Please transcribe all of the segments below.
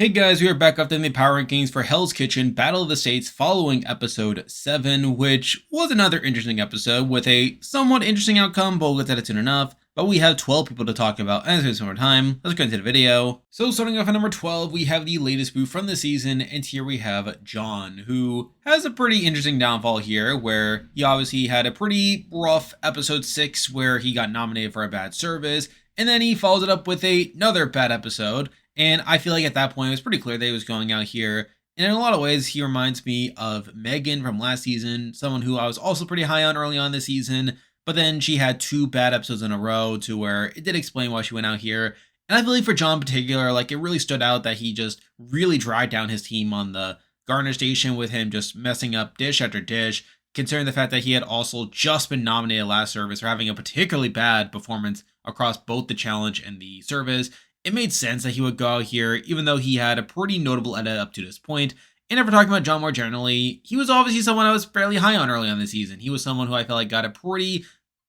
Hey guys, we are back after the power rankings for Hell's Kitchen Battle of the States following episode 7, which was another interesting episode with a somewhat interesting outcome, but we'll get to that soon enough. But we have 12 people to talk about, and it's some more time. Let's go into the video. So starting off at number 12, we have the latest boot from the season, and here we have Jon, who has a pretty interesting downfall here, where he obviously had a pretty rough episode 6 where he got nominated for a bad service, and then he follows it up with another bad episode. And I feel like at that point, it was pretty clear that he was going out here. And in a lot of ways, he reminds me of Megan from last season, someone who I was also pretty high on early on this season. But then she had 2 bad episodes in a row to where it did explain why she went out here. And I believe for Jon in particular, like it really stood out that he just really dragged down his team on the garnish station with him just messing up dish after dish, considering the fact that he had also just been nominated last service for having a particularly bad performance across both the challenge and the service. It made sense that he would go out here, even though he had a pretty notable edit up to this point. And if we're talking about Jon more generally, he was obviously someone I was fairly high on early on the season. He was someone who I felt like got a pretty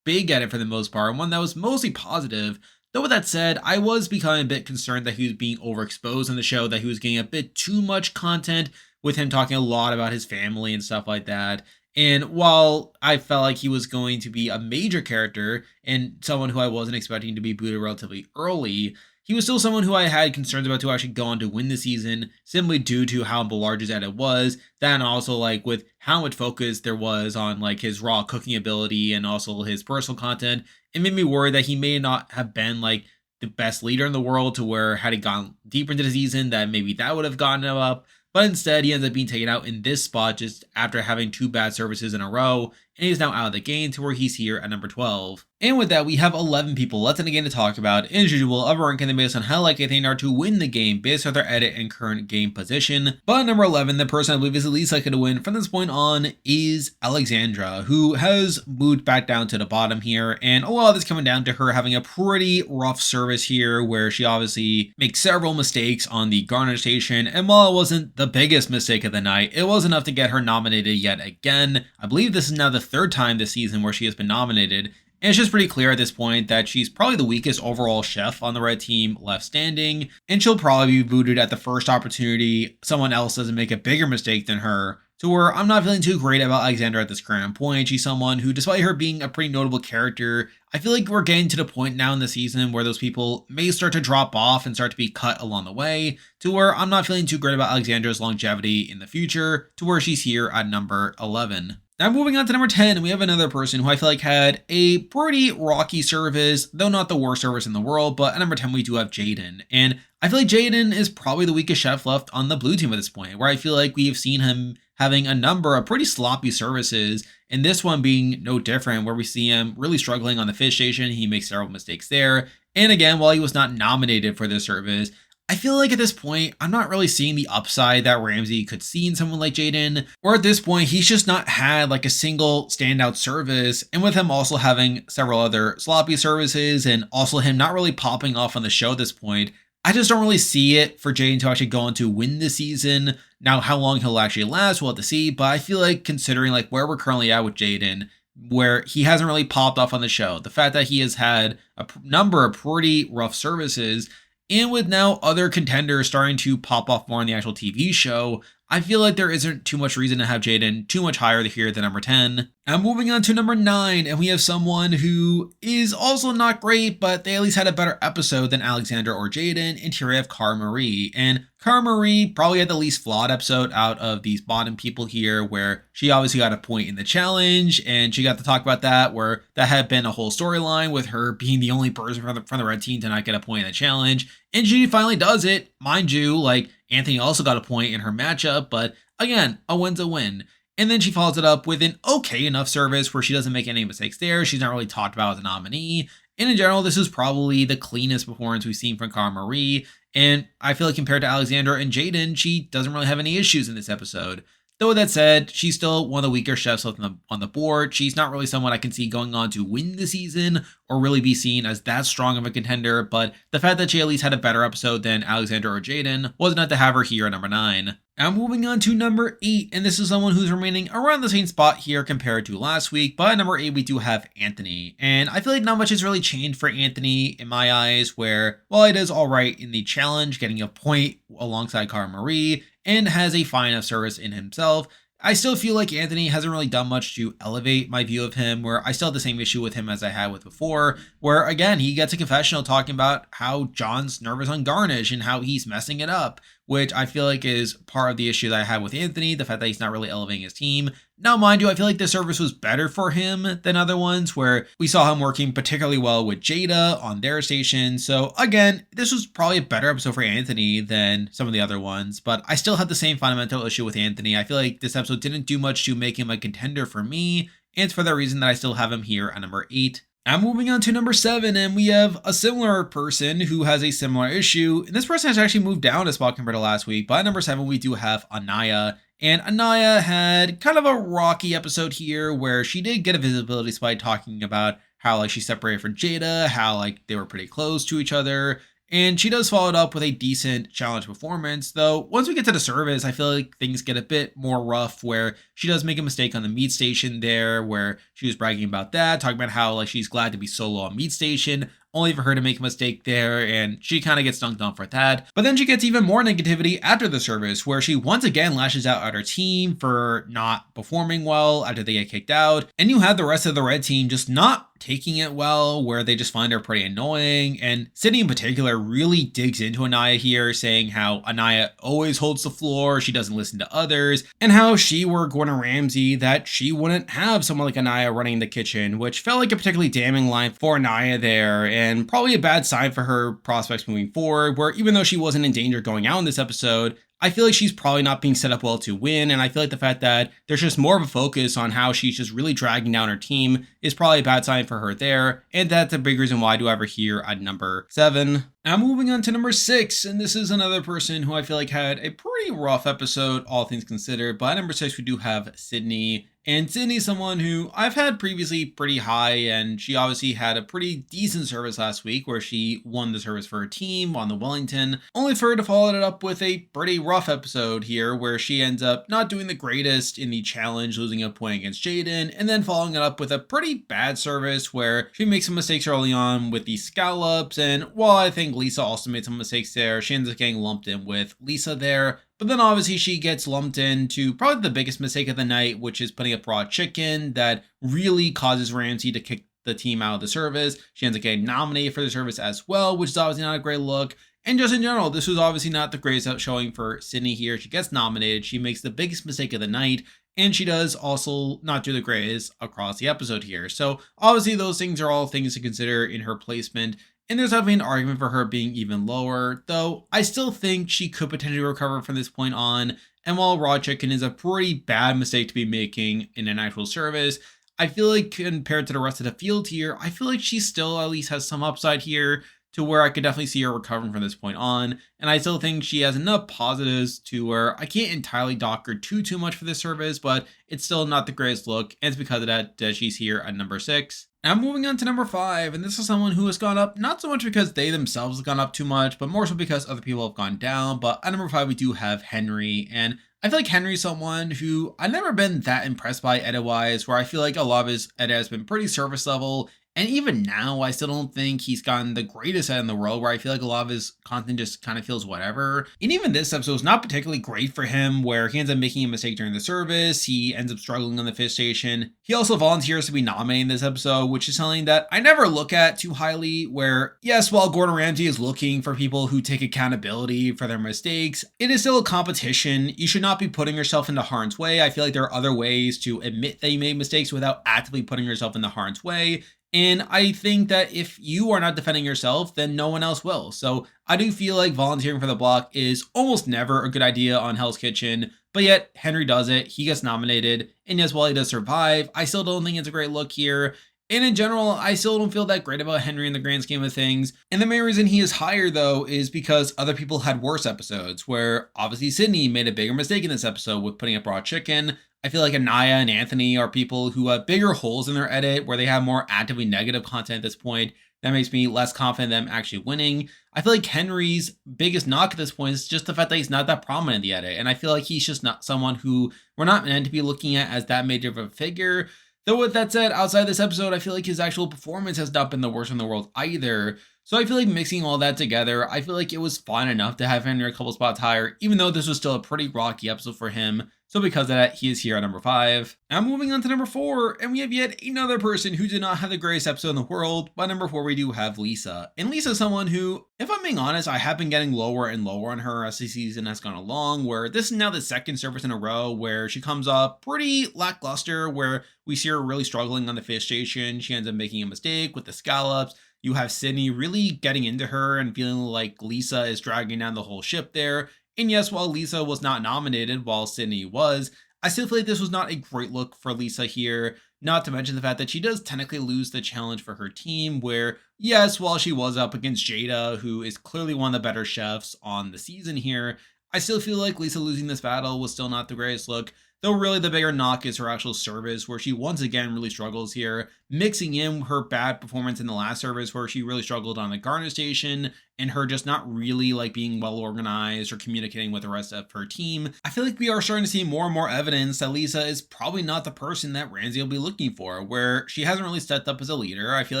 big edit for the most part, and one that was mostly positive. Though with that said, I was becoming a bit concerned that he was being overexposed in the show, that he was getting a bit too much content with him talking a lot about his family and stuff like that. And while I felt like he was going to be a major character and someone who I wasn't expecting to be booted relatively early, he was still someone who I had concerns about to actually go on to win the season, simply due to how large his edit was. Then also like with how much focus there was on like his raw cooking ability and also his personal content, it made me worry that he may not have been like the best leader in the world, to where had he gone deeper into the season that maybe that would have gotten him up. But instead, he ends up being taken out in this spot just after having 2 bad services in a row, and he's now out of the game to where he's here at number 12. And with that, we have 11 people left in the game to talk about. As usual, of ranking them based on how likely they are to win the game based on their edit and current game position. But at number 11, the person I believe is the least likely to win from this point on is Alexandra, who has moved back down to the bottom here. And a lot of this coming down to her having a pretty rough service here, where she obviously makes several mistakes on the garnish station. And while it wasn't the biggest mistake of the night, it was enough to get her nominated yet again. I believe this is now the 3rd time this season where she has been nominated. And it's just pretty clear at this point that she's probably the weakest overall chef on the red team left standing, and she'll probably be booted at the first opportunity someone else doesn't make a bigger mistake than her, to where I'm not feeling too great about Alexandra at this current point. She's someone who, despite her being a pretty notable character, I feel like we're getting to the point now in the season where those people may start to drop off and start to be cut along the way, to where I'm not feeling too great about Alexandra's longevity in the future, to where she's here at number 11. Now moving on to number 10, we have another person who I feel like had a pretty rocky service, though not the worst service in the world, but at number 10 we do have Jaden. And I feel like Jaden is probably the weakest chef left on the blue team at this point, where I feel like we've seen him having a number of pretty sloppy services, and this one being no different, where we see him really struggling on the fish station. He makes several mistakes there. And again, while he was not nominated for this service, I feel like at this point, I'm not really seeing the upside that Ramsay could see in someone like Jaden, or at this point, he's just not had like a single standout service, and with him also having several other sloppy services, and also him not really popping off on the show at this point, I just don't really see it for Jaden to actually go on to win the season. Now, how long he'll actually last, we'll have to see, but I feel like considering like where we're currently at with Jaden, where he hasn't really popped off on the show, the fact that he has had a number of pretty rough services, and with now other contenders starting to pop off more on the actual TV show, I feel like there isn't too much reason to have Jaden too much higher here than number 10. Now moving on to number 9, and we have someone who is also not great, but they at least had a better episode than Alexandra or Jaden, and here we have Cara Marie. And Cara Marie probably had the least flawed episode out of these bottom people here, where she obviously got a point in the challenge, and she got to talk about that, where that had been a whole storyline with her being the only person from the red team to not get a point in the challenge. And she finally does it. Mind you, like Anthony also got a point in her matchup, but again, a win's a win. And then she follows it up with an okay enough service where she doesn't make any mistakes there. She's not really talked about as a nominee. And in general, this is probably the cleanest performance we've seen from Cara Marie. And I feel like compared to Alexandra and Jaden, she doesn't really have any issues in this episode. Though with that said, she's still one of the weaker chefs on the board. She's not really someone I can see going on to win the season or really be seen as that strong of a contender, but the fact that she at least had a better episode than Alexandra or Jaden was enough to have her here at number 9. Now moving on to number 8, and this is someone who's remaining around the same spot here compared to last week, but at number 8 we do have Anthony, and I feel like not much has really changed for Anthony in my eyes, where while he does alright in the challenge, getting a point alongside Cara Marie, and has a fine enough service in himself, I still feel like Anthony hasn't really done much to elevate my view of him, where I still have the same issue with him as I had with before, where again, he gets a confessional talking about how Jon's nervous on Garnish and how he's messing it up, which I feel like is part of the issue that I had with Anthony, the fact that he's not really elevating his team. Now, mind you, I feel like this service was better for him than other ones, where we saw him working particularly well with Jada on their station. So again, this was probably a better episode for Anthony than some of the other ones, but I still have the same fundamental issue with Anthony. I feel like this episode didn't do much to make him a contender for me, and it's for the reason that I still have him here at number 8. Now moving on to number 7, and we have a similar person who has a similar issue, and this person has actually moved down a spot compared to last week. But at number 7, we do have Anaiya, and Anaiya had kind of a rocky episode here where she did get a visibility spike talking about how like she separated from Jada, how like they were pretty close to each other. And she does follow it up with a decent challenge performance, though once we get to the service, I feel like things get a bit more rough, where she does make a mistake on the meat station there, where she was bragging about that, talking about how like she's glad to be solo on meat station, only for her to make a mistake there, and she kind of gets dunked on for that. But then she gets even more negativity after the service, where she once again lashes out at her team for not performing well after they get kicked out, and you have the rest of the red team just not taking it well, where they just find her pretty annoying. And Cydni in particular really digs into Anaiya here, saying how Anaiya always holds the floor, she doesn't listen to others, and how if she were Gordon Ramsay, that she wouldn't have someone like Anaiya running the kitchen, which felt like a particularly damning line for Anaiya there, and probably a bad sign for her prospects moving forward, where even though she wasn't in danger going out in this episode, I feel like she's probably not being set up well to win, and I feel like the fact that there's just more of a focus on how she's just really dragging down her team is probably a bad sign for her there, and that's a big reason why I do have her here at number 7. Now moving on to number 6, and this is another person who I feel like had a pretty rough episode, all things considered, but at number 6 we do have Cydni. And Cydni's someone who I've had previously pretty high, and she obviously had a pretty decent service last week where she won the service for her team on the Wellington, only for her to follow it up with a pretty rough episode here where she ends up not doing the greatest in the challenge, losing a point against Jaden, and then following it up with a pretty bad service where she makes some mistakes early on with the scallops, and while I think Lisa also made some mistakes there, she ends up getting lumped in with Lisa there. But then obviously she gets lumped into probably the biggest mistake of the night, which is putting up raw chicken that really causes Ramsay to kick the team out of the service. She ends up getting nominated for the service as well, which is obviously not a great look. And just in general, this was obviously not the greatest showing for Cydni here. She gets nominated, she makes the biggest mistake of the night, and she does also not do the greatest across the episode here. So obviously those things are all things to consider in her placement. And there's definitely an argument for her being even lower, though I still think she could potentially recover from this point on. And while raw chicken is a pretty bad mistake to be making in an actual service, I feel like compared to the rest of the field here, I feel like she still at least has some upside here to where I could definitely see her recovering from this point on. And I still think she has enough positives to where I can't entirely dock her too much for this service, but it's still not the greatest look. And it's because of that she's here at number 6. Now moving on to number 5, and this is someone who has gone up, not so much because they themselves have gone up too much, but more so because other people have gone down. But at number 5, we do have Henry, and I feel like Henry's someone who I've never been that impressed by edit-wise, where I feel like a lot of his edit has been pretty surface level. And even now, I still don't think he's gotten the greatest edit in the world, where I feel like a lot of his content just kind of feels whatever. And even this episode is not particularly great for him, where he ends up making a mistake during the service. He ends up struggling on the fish station. He also volunteers to be nominated in this episode, which is something that I never look at too highly, where, yes, while Gordon Ramsay is looking for people who take accountability for their mistakes, it is still a competition. You should not be putting yourself into harm's way. I feel like there are other ways to admit that you made mistakes without actively putting yourself in the harm's way. And I think that if you are not defending yourself, then no one else will. So I do feel like volunteering for the block is almost never a good idea on Hell's Kitchen, but yet Henry does it. He gets nominated. And yes, while he does survive, I still don't think it's a great look here. And in general, I still don't feel that great about Henry in the grand scheme of things. And the main reason he is higher, though, is because other people had worse episodes, where obviously Cydni made a bigger mistake in this episode with putting up raw chicken. I feel like Anaiya and Anthony are people who have bigger holes in their edit, where they have more actively negative content at this point. That makes me less confident in them actually winning. I feel like Henry's biggest knock at this point is just the fact that he's not that prominent in the edit. And I feel like he's just not someone who we're not meant to be looking at as that major of a figure. Though with that said, outside this episode, I feel like his actual performance has not been the worst in the world either. So I feel like mixing all that together, I feel like it was fine enough to have Henry a couple spots higher, even though this was still a pretty rocky episode for him. So because of that, he is here at number 5. Now moving on to number 4, and we have yet another person who did not have the greatest episode in the world. By number 4, we do have Lisa. And Lisa is someone who, if I'm being honest, I have been getting lower and lower on her as the season has gone along, where this is now the second service in a row where she comes up pretty lackluster, where we see her really struggling on the fish station. She ends up making a mistake with the scallops. You have Cydni really getting into her and feeling like Lisa is dragging down the whole ship there. And yes, while Lisa was not nominated, while Cydni was, I still feel like this was not a great look for Lisa here. Not to mention the fact that she does technically lose the challenge for her team, where, yes, while she was up against Jada, who is clearly one of the better chefs on the season here, I still feel like Lisa losing this battle was still not the greatest look. Though really the bigger knock is her actual service, where she once again really struggles here, mixing in her bad performance in the last service where she really struggled on the Garner station, and her just not really like being well organized or communicating with the rest of her team. I feel like we are starting to see more and more evidence that Lisa is probably not the person that Ramsay will be looking for, where she hasn't really stepped up as a leader. I feel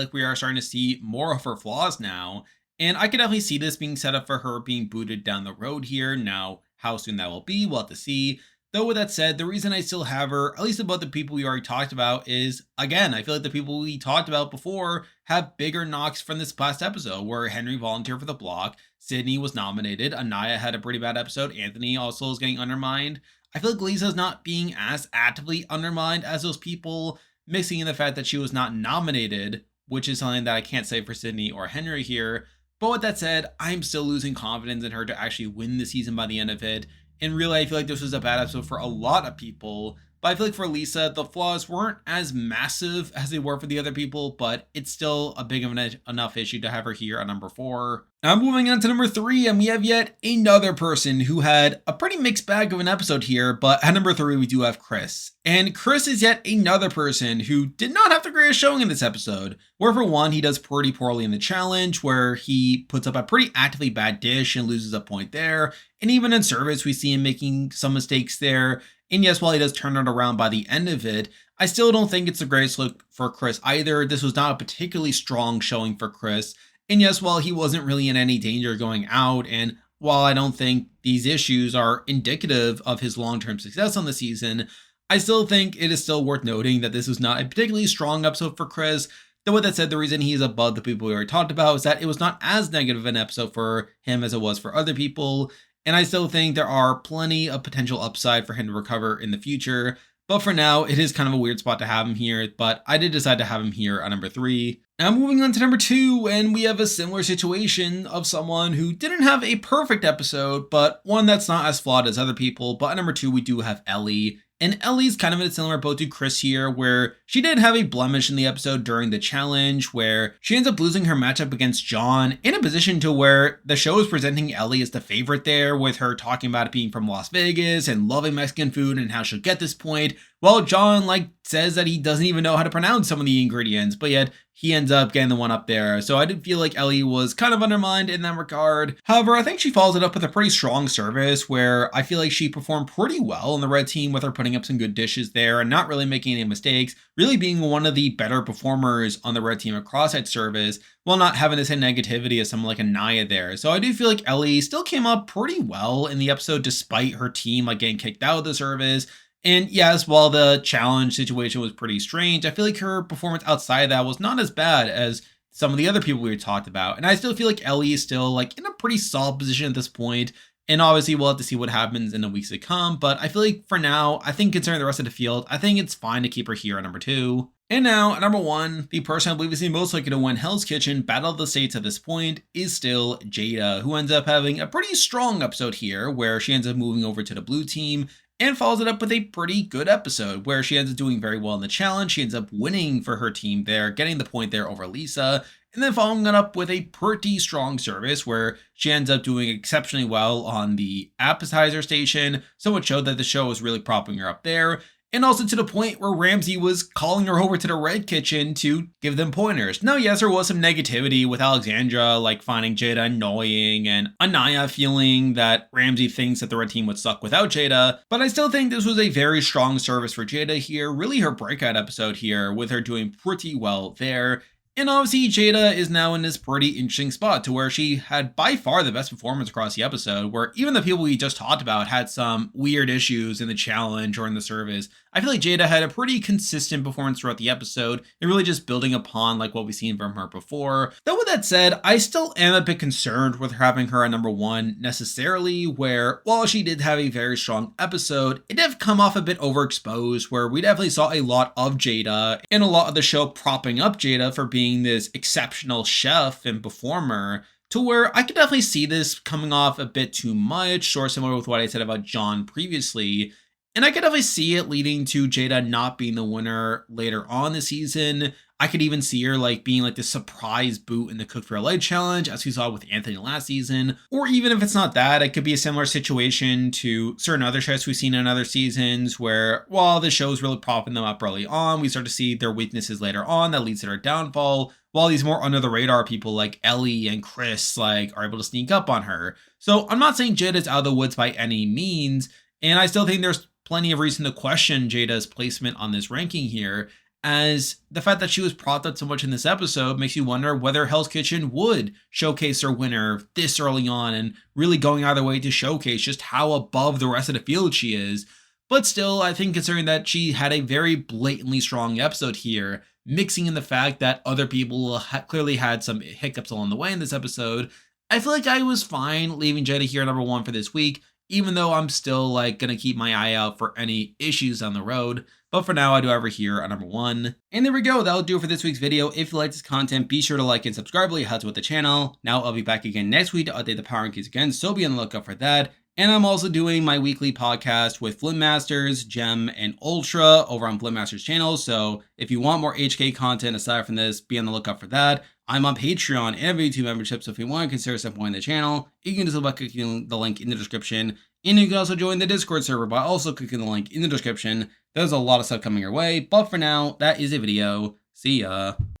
like we are starting to see more of her flaws now. And I could definitely see this being set up for her being booted down the road here. Now, how soon that will be, we'll have to see. Though with that said, the reason I still have her, at least above the people we already talked about, is, again, I feel like the people we talked about before have bigger knocks from this past episode, where Henry volunteered for the block, Cydni was nominated, Anaiya had a pretty bad episode, Anthony also is getting undermined. I feel like Lisa's not being as actively undermined as those people, mixing in the fact that she was not nominated, which is something that I can't say for Cydni or Henry here. But with that said, I'm still losing confidence in her to actually win the season by the end of it. And really, I feel like this was a bad episode for a lot of people. But I feel like for Lisa, the flaws weren't as massive as they were for the other people, but it's still a big of enough issue to have her here at number 4. Now moving on to number 3, and we have yet another person who had a pretty mixed bag of an episode here, but at number 3 we do have Chris. And Chris is yet another person who did not have the greatest showing in this episode, where for one, he does pretty poorly in the challenge, where he puts up a pretty actively bad dish and loses a point there. And even in service, we see him making some mistakes there. And yes, while he does turn it around by the end of it, I still don't think it's the greatest look for Chris either. This was not a particularly strong showing for Chris. And yes, while he wasn't really in any danger going out, and while I don't think these issues are indicative of his long-term success on the season, I still think it is still worth noting that this was not a particularly strong episode for Chris. Though with that said, the reason he's above the people we already talked about is that it was not as negative an episode for him as it was for other people. And I still think there are plenty of potential upside for him to recover in the future. But for now, it is kind of a weird spot to have him here, but I did decide to have him here at number 3. Now moving on to number 2, and we have a similar situation of someone who didn't have a perfect episode, but one that's not as flawed as other people. But at number 2, we do have Ellie. And Ellie's kind of in a similar boat to Chris here, where she did have a blemish in the episode during the challenge, where she ends up losing her matchup against Jon in a position to where the show is presenting Ellie as the favorite there, with her talking about it being from Las Vegas and loving Mexican food and how she'll get this point. Well, Jon says that he doesn't even know how to pronounce some of the ingredients, but yet he ends up getting the one up there. So I did feel like Ellie was kind of undermined in that regard. However, I think she follows it up with a pretty strong service, where I feel like she performed pretty well on the red team with her putting up some good dishes there and not really making any mistakes, really being one of the better performers on the red team across that service, while not having the same negativity as someone like Anaiya there. So I do feel like Ellie still came up pretty well in the episode despite her team getting kicked out of the service. And yes, while the challenge situation was pretty strange, I feel like her performance outside of that was not as bad as some of the other people we talked about. And I still feel like Ellie is still in a pretty solid position at this point. And obviously we'll have to see what happens in the weeks to come. But I feel like for now, I think considering the rest of the field, I think it's fine to keep her here at number 2. And now, at number 1, the person I believe is the most likely to win Hell's Kitchen Battle of the States at this point is still Jada, who ends up having a pretty strong episode here, where she ends up moving over to the blue team and follows it up with a pretty good episode, where she ends up doing very well in the challenge. She ends up winning for her team there, getting the point there over Lisa, and then following it up with a pretty strong service where she ends up doing exceptionally well on the appetizer station, so it showed that the show was really propping her up there. And also to the point where Ramsay was calling her over to the red kitchen to give them pointers. Now, yes, there was some negativity with Alexandra, like finding Jada annoying, and Anaiya feeling that Ramsay thinks that the red team would suck without Jada. But I still think this was a very strong service for Jada here. Really her breakout episode here, with her doing pretty well there. And obviously, Jada is now in this pretty interesting spot to where she had by far the best performance across the episode, where even the people we just talked about had some weird issues in the challenge or in the service. I feel like Jada had a pretty consistent performance throughout the episode, and really just building upon like what we've seen from her before. Though with that said, I still am a bit concerned with having her at number 1 necessarily, where while she did have a very strong episode, it did come off a bit overexposed, where we definitely saw a lot of Jada and a lot of the show propping up Jada for being this exceptional chef and performer, to where I could definitely see this coming off a bit too much, or similar with what I said about Jon previously. And I could definitely see it leading to Jada not being the winner later on the season. I could even see her like being like the surprise boot in the Cook for LA challenge, as we saw with Anthony last season. Or even if it's not that, it could be a similar situation to certain other chefs we've seen in other seasons, where while the show's really propping them up early on, we start to see their weaknesses later on that leads to their downfall. While these more under the radar people like Ellie and Chris like are able to sneak up on her. So I'm not saying Jada's out of the woods by any means, and I still think there's plenty of reason to question Jada's placement on this ranking here, as the fact that she was propped up so much in this episode makes you wonder whether Hell's Kitchen would showcase their winner this early on, and really going out of their way to showcase just how above the rest of the field she is. But still, I think considering that she had a very blatantly strong episode here, mixing in the fact that other people clearly had some hiccups along the way in this episode, I feel like I was fine leaving Jada here at number 1 for this week, even though I'm still like gonna keep my eye out for any issues down the road. But for now, I do have her here at number 1. And there we go, that'll do it for this week's video. If you like this content, be sure to like and subscribe, really helps with the channel. Now I'll be back again next week to update the power rankings again, so be on the lookout for that. And I'm also doing my weekly podcast with Flint Masters, Gem, and Ultra over on Flint Masters channel. So if you want more HK content aside from this, be on the lookout for that. I'm on Patreon and have YouTube membership, so if you want to consider supporting the channel, you can just by clicking the link in the description. And you can also join the Discord server by also clicking the link in the description. There's a lot of stuff coming your way, but for now, that is a video. See ya.